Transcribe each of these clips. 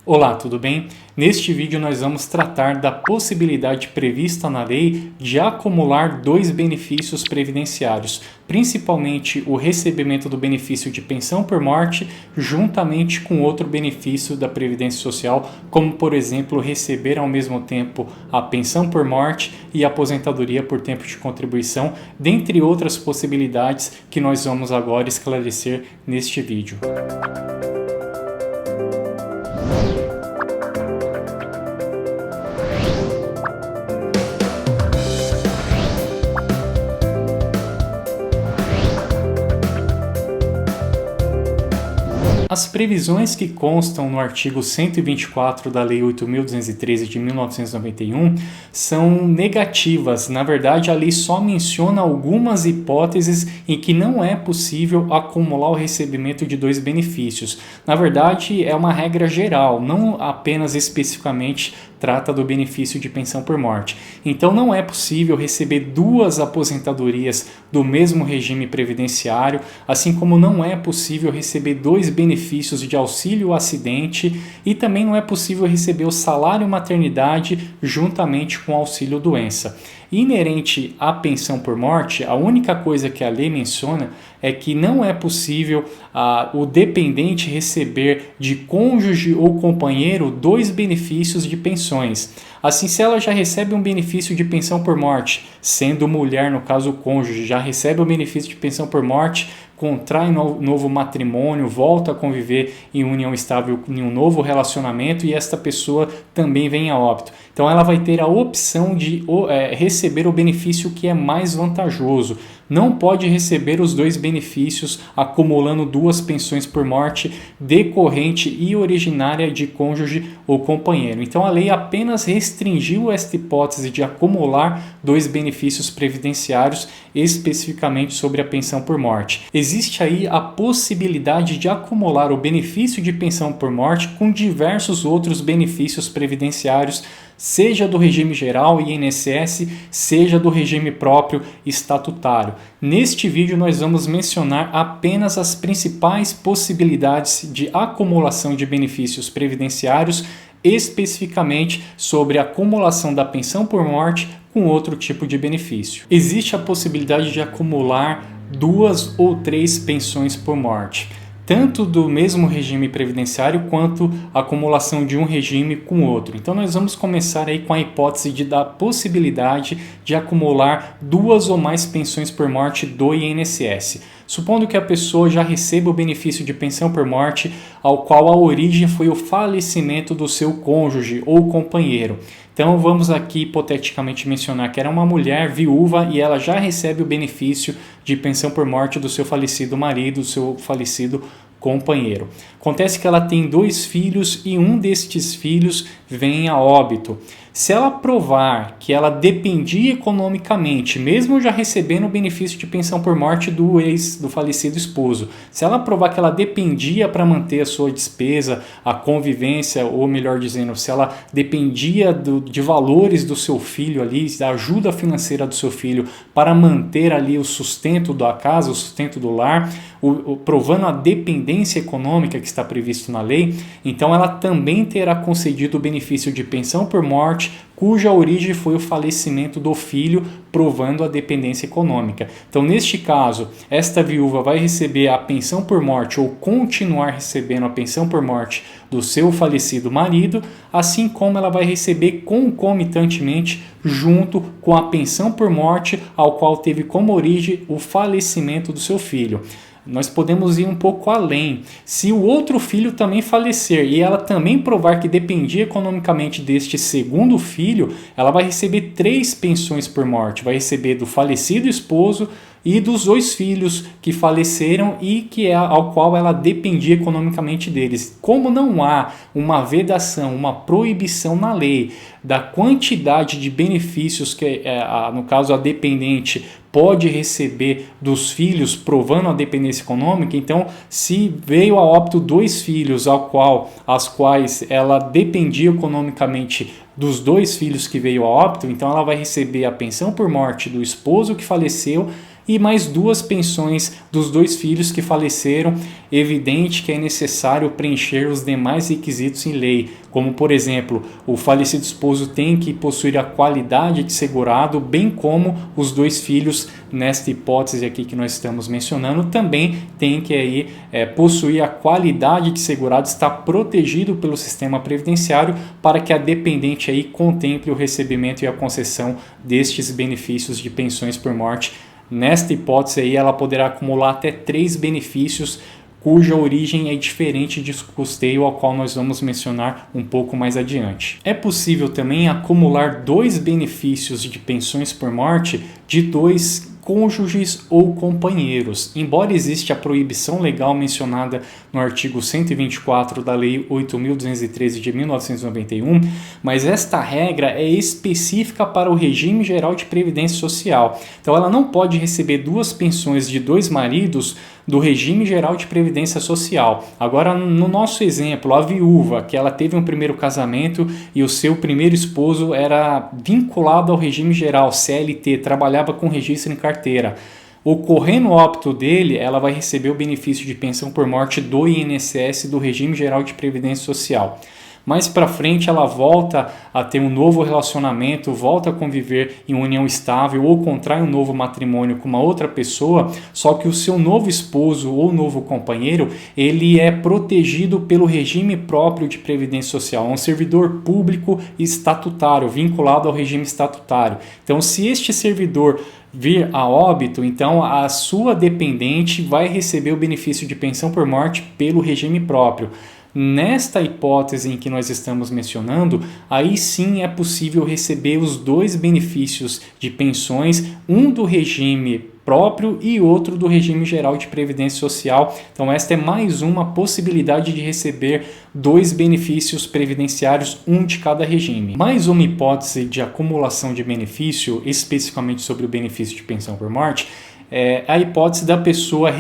Olá, tudo bem? Neste vídeo nós vamos tratar da possibilidade prevista na lei de acumular dois benefícios previdenciários, principalmente o recebimento do benefício de pensão por morte juntamente com outro benefício da Previdência Social, como por exemplo receber ao mesmo tempo a pensão por morte e a aposentadoria por tempo de contribuição, dentre outras possibilidades que nós vamos agora esclarecer neste vídeo. As previsões que constam no artigo 124 da Lei 8.213 de 1991 são negativas. Na verdade, a lei só menciona algumas hipóteses em que não é possível acumular o recebimento de dois benefícios. Na verdade, é uma regra geral, não apenas especificamente trata do benefício de pensão por morte. Então não é possível receber duas aposentadorias do mesmo regime previdenciário, assim como não é possível receber dois benefícios de auxílio acidente e também não é possível receber o salário maternidade juntamente com o auxílio doença. Inerente à pensão por morte, a única coisa que a lei menciona é que não é possível o dependente receber de cônjuge ou companheiro dois benefícios de pensões. Assim, se ela já recebe um benefício de pensão por morte, sendo mulher, no caso o cônjuge, já recebe o benefício de pensão por morte, contrai novo matrimônio, volta a conviver em união estável, em um novo relacionamento e esta pessoa também vem a óbito. Então ela vai ter a opção de receber o benefício que é mais vantajoso. Não pode receber os dois benefícios acumulando duas pensões por morte decorrente e originária de cônjuge ou companheiro. Então a lei apenas restringiu esta hipótese de acumular dois benefícios previdenciários especificamente sobre a pensão por morte. Existe aí a possibilidade de acumular o benefício de pensão por morte com diversos outros benefícios previdenciários, seja do regime geral INSS, seja do regime próprio estatutário. Neste vídeo nós vamos mencionar apenas as principais possibilidades de acumulação de benefícios previdenciários, especificamente sobre a acumulação da pensão por morte com outro tipo de benefício. Existe a possibilidade de acumular duas ou três pensões por morte, tanto do mesmo regime previdenciário quanto a acumulação de um regime com outro. Então nós vamos começar aí com a hipótese da possibilidade de acumular duas ou mais pensões por morte do INSS. Supondo que a pessoa já receba o benefício de pensão por morte, ao qual a origem foi o falecimento do seu cônjuge ou companheiro. Então vamos aqui hipoteticamente mencionar que era uma mulher viúva e ela já recebe o benefício de pensão por morte do seu falecido marido, do seu falecido companheiro. Acontece que ela tem dois filhos e um destes filhos vem a óbito. Se ela provar que ela dependia economicamente, mesmo já recebendo o benefício de pensão por morte do falecido esposo, se ela provar que ela dependia para manter a sua despesa, a convivência, ou melhor dizendo, se ela dependia de valores do seu filho ali, da ajuda financeira do seu filho para manter ali o sustento da casa, o sustento do lar, provando a dependência econômica que está previsto na lei, então ela também terá concedido o benefício de pensão por morte cuja origem foi o falecimento do filho, provando a dependência econômica. Então, neste caso, esta viúva vai receber a pensão por morte ou continuar recebendo a pensão por morte do seu falecido marido, assim como ela vai receber concomitantemente junto com a pensão por morte ao qual teve como origem o falecimento do seu filho. Nós podemos ir um pouco além. Se o outro filho também falecer e ela também provar que dependia economicamente deste segundo filho, ela vai receber três pensões por morte. Vai receber do falecido esposo e dos dois filhos que faleceram e ao qual ela dependia economicamente deles. Como não há uma vedação, uma proibição na lei da quantidade de benefícios que, no caso, a dependente pode receber dos filhos, provando a dependência econômica, então, se veio a óbito dois filhos aos quais ela dependia economicamente dos dois filhos que veio a óbito, então ela vai receber a pensão por morte do esposo que faleceu e mais 2 pensões dos 2 filhos que faleceram, evidente que é necessário preencher os demais requisitos em lei, como por exemplo, o falecido esposo tem que possuir a qualidade de segurado, bem como os 2 filhos, nesta hipótese aqui que nós estamos mencionando, também tem que aí, possuir a qualidade de segurado, estar protegido pelo sistema previdenciário para que a dependente aí contemple o recebimento e a concessão destes benefícios de pensões por morte. Nesta hipótese aí, ela poderá acumular até 3 benefícios cuja origem é diferente de custeio, ao qual nós vamos mencionar um pouco mais adiante. É possível também acumular 2 benefícios de pensões por morte de 2 cônjuges ou companheiros. Embora exista a proibição legal mencionada no artigo 124 da Lei 8.213 de 1991, mas esta regra é específica para o regime geral de previdência social. Então ela não pode receber 2 pensões de 2 maridos do regime geral de previdência social. Agora, no nosso exemplo, a viúva, que ela teve um primeiro casamento e o seu primeiro esposo era vinculado ao regime geral, CLT, trabalhava com registro em carteira. Ocorrendo o óbito dele, ela vai receber o benefício de pensão por morte do INSS do regime geral de previdência social. Mais para frente ela volta a ter um novo relacionamento, volta a conviver em união estável ou contrai um novo matrimônio com uma outra pessoa, só que o seu novo esposo ou novo companheiro, ele é protegido pelo regime próprio de previdência social, é um servidor público estatutário, vinculado ao regime estatutário. Então, se este servidor vir a óbito, então a sua dependente vai receber o benefício de pensão por morte pelo regime próprio. Nesta hipótese em que nós estamos mencionando, aí sim é possível receber os 2 benefícios de pensões, um do regime próprio e outro do regime geral de previdência social. Então esta é mais uma possibilidade de receber 2 benefícios previdenciários, um de cada regime. Mais uma hipótese de acumulação de benefício, especificamente sobre o benefício de pensão por morte, é a hipótese da pessoa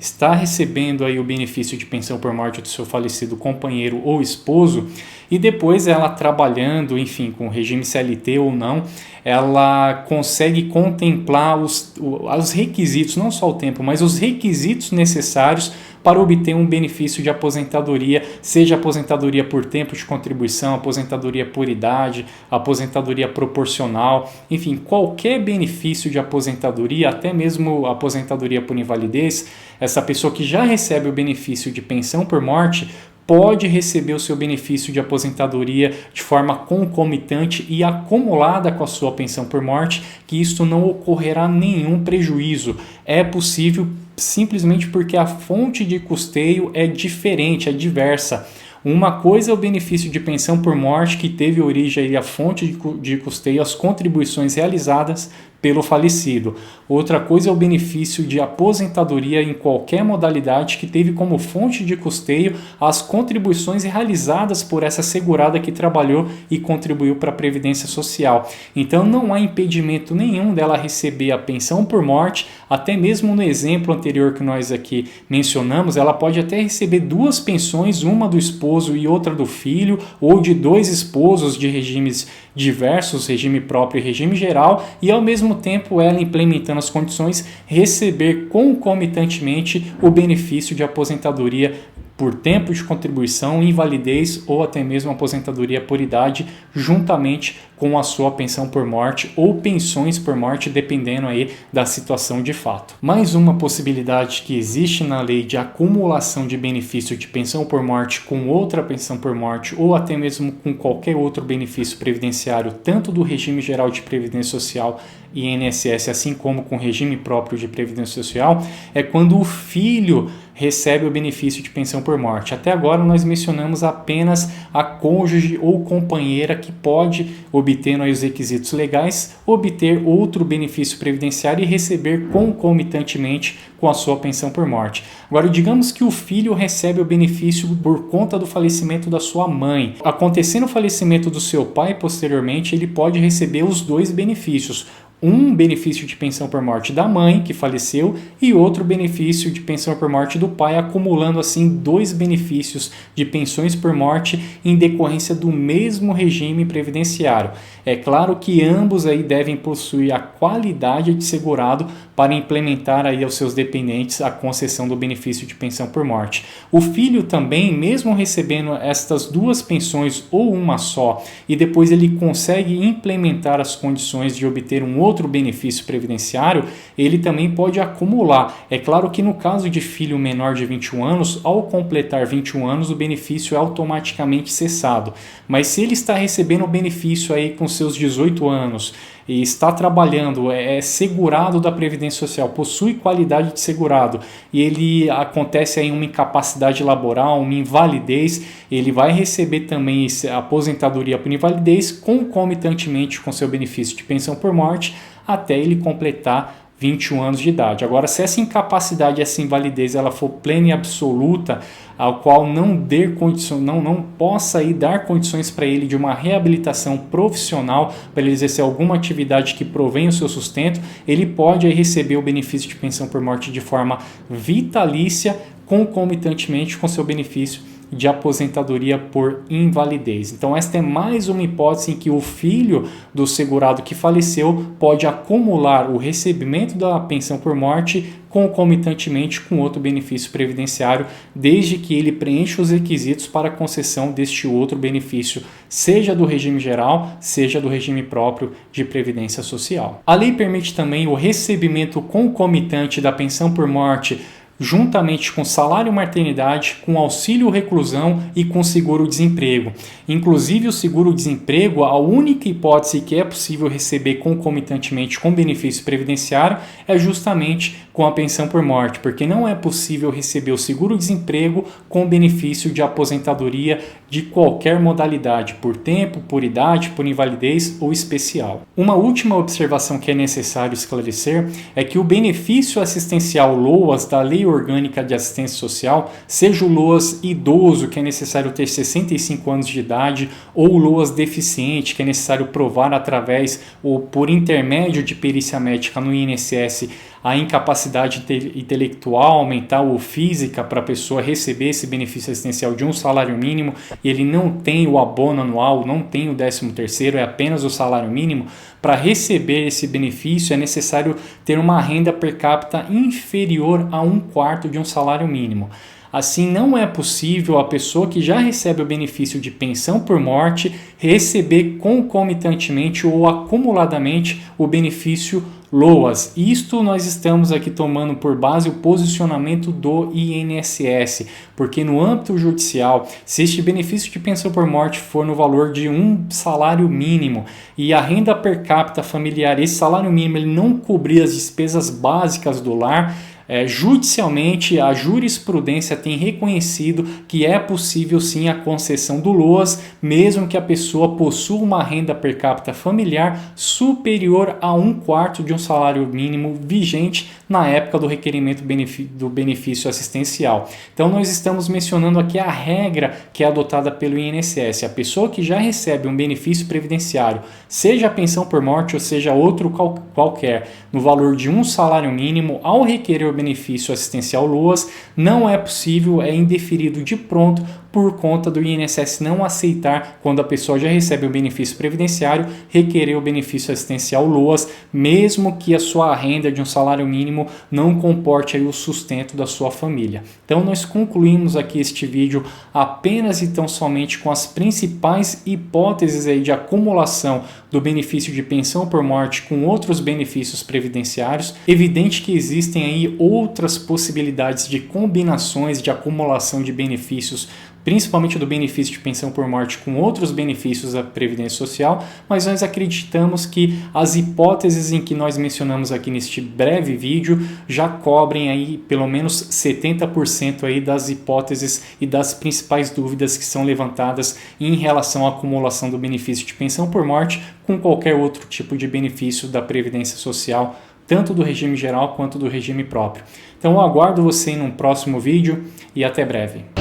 estar recebendo aí o benefício de pensão por morte do seu falecido companheiro ou esposo, e depois ela trabalhando, enfim, com regime CLT ou não, ela consegue contemplar os requisitos, não só o tempo, mas os requisitos necessários para obter um benefício de aposentadoria, seja aposentadoria por tempo de contribuição, aposentadoria por idade, aposentadoria proporcional, enfim, qualquer benefício de aposentadoria, até mesmo aposentadoria por invalidez, essa pessoa que já recebe o benefício de pensão por morte pode receber o seu benefício de aposentadoria de forma concomitante e acumulada com a sua pensão por morte, que isto não ocorrerá nenhum prejuízo. É possível simplesmente porque a fonte de custeio é diferente, é diversa. Uma coisa é o benefício de pensão por morte, que teve origem a fonte de custeio, as contribuições realizadas pelo falecido. Outra coisa é o benefício de aposentadoria em qualquer modalidade que teve como fonte de custeio as contribuições realizadas por essa segurada que trabalhou e contribuiu para a Previdência Social. Então não há impedimento nenhum dela receber a pensão por morte, até mesmo no exemplo anterior que nós aqui mencionamos, ela pode até receber 2 pensões, uma do esposo e outra do filho, ou de 2 esposos de regimes diversos, regime próprio e regime geral, e ao mesmo tempo ela, implementando as condições, receber concomitantemente o benefício de aposentadoria por tempo de contribuição, invalidez ou até mesmo aposentadoria por idade, juntamente com a sua pensão por morte ou pensões por morte, dependendo aí da situação de fato. Mais uma possibilidade que existe na lei de acumulação de benefício de pensão por morte com outra pensão por morte ou até mesmo com qualquer outro benefício previdenciário, tanto do regime geral de previdência social e INSS, assim como com regime próprio de previdência social, é quando o filho recebe o benefício de pensão por morte. Até agora nós mencionamos apenas a cônjuge ou companheira que pode, obtendo aí os requisitos legais, obter outro benefício previdenciário e receber concomitantemente com a sua pensão por morte. Agora, digamos que o filho recebe o benefício por conta do falecimento da sua mãe. Acontecendo o falecimento do seu pai posteriormente, ele pode receber os 2 benefícios. um benefício de pensão por morte da mãe, que faleceu, e outro benefício de pensão por morte do pai, acumulando assim 2 benefícios de pensões por morte em decorrência do mesmo regime previdenciário. É claro que ambos aí devem possuir a qualidade de segurado para implementar aí aos seus dependentes a concessão do benefício de pensão por morte. O filho também, mesmo recebendo estas 2 pensões ou uma só, e depois ele consegue implementar as condições de obter um outro benefício previdenciário, ele também pode acumular. É claro que no caso de filho menor de 21 anos, ao completar 21 anos, o benefício é automaticamente cessado. Mas se ele está recebendo o benefício aí com seus 18 anos e está trabalhando, é segurado da Previdência Social, possui qualidade de segurado e ele acontece aí uma incapacidade laboral, uma invalidez, ele vai receber também a aposentadoria por invalidez concomitantemente com seu benefício de pensão por morte até ele completar 21 anos de idade. Agora, se essa incapacidade, essa invalidez, ela for plena e absoluta, ao qual não possa aí dar condições para ele de uma reabilitação profissional, para ele exercer alguma atividade que provém o seu sustento, ele pode aí receber o benefício de pensão por morte de forma vitalícia, concomitantemente com seu benefício de aposentadoria por invalidez. Então esta é mais uma hipótese em que o filho do segurado que faleceu pode acumular o recebimento da pensão por morte concomitantemente com outro benefício previdenciário, desde que ele preencha os requisitos para a concessão deste outro benefício, seja do regime geral, seja do regime próprio de previdência social. A lei permite também o recebimento concomitante da pensão por morte juntamente com salário maternidade, com auxílio reclusão e com seguro-desemprego. Inclusive o seguro-desemprego, a única hipótese que é possível receber concomitantemente com benefício previdenciário é justamente com a pensão por morte, porque não é possível receber o seguro-desemprego com benefício de aposentadoria de qualquer modalidade, por tempo, por idade, por invalidez ou especial. Uma última observação que é necessário esclarecer é que o benefício assistencial LOAS da Lei Orgânica de Assistência Social, seja o LOAS idoso, que é necessário ter 65 anos de idade, ou o LOAS deficiente, que é necessário provar através ou por intermédio de perícia médica no INSS a incapacidade intelectual, mental ou física para a pessoa receber esse benefício assistencial de um salário mínimo e ele não tem o abono anual, não tem o 13º, é apenas o salário mínimo. Para receber esse benefício é necessário ter uma renda per capita inferior a 1/4 de um salário mínimo. Assim, não é possível a pessoa que já recebe o benefício de pensão por morte receber concomitantemente ou acumuladamente o benefício LOAS. Isto nós estamos aqui tomando por base o posicionamento do INSS, porque no âmbito judicial, se este benefício de pensão por morte for no valor de um salário mínimo e a renda per capita familiar, esse salário mínimo ele não cobrir as despesas básicas do lar, judicialmente a jurisprudência tem reconhecido que é possível sim a concessão do LOAS, mesmo que a pessoa possua uma renda per capita familiar superior a 1/4 de um salário mínimo vigente na época do requerimento do benefício assistencial. Então nós estamos mencionando aqui a regra que é adotada pelo INSS. A pessoa que já recebe um benefício previdenciário, seja a pensão por morte ou seja outro qualquer, no valor de um salário mínimo, ao requerer o benefício assistencial LOAS, não é possível, é indeferido de pronto por conta do INSS não aceitar, quando a pessoa já recebe o benefício previdenciário, requerer o benefício assistencial LOAS, mesmo que a sua renda de um salário mínimo não comporte aí o sustento da sua família. Então nós concluímos aqui este vídeo apenas e tão somente com as principais hipóteses aí de acumulação do benefício de pensão por morte com outros benefícios previdenciários. Evidente que existem aí outras possibilidades de combinações de acumulação de benefícios, principalmente do benefício de pensão por morte com outros benefícios da Previdência Social, mas nós acreditamos que as hipóteses em que nós mencionamos aqui neste breve vídeo já cobrem aí pelo menos 70% aí das hipóteses e das principais dúvidas que são levantadas em relação à acumulação do benefício de pensão por morte com qualquer outro tipo de benefício da Previdência Social, tanto do regime geral quanto do regime próprio. Então eu aguardo você em um próximo vídeo e até breve.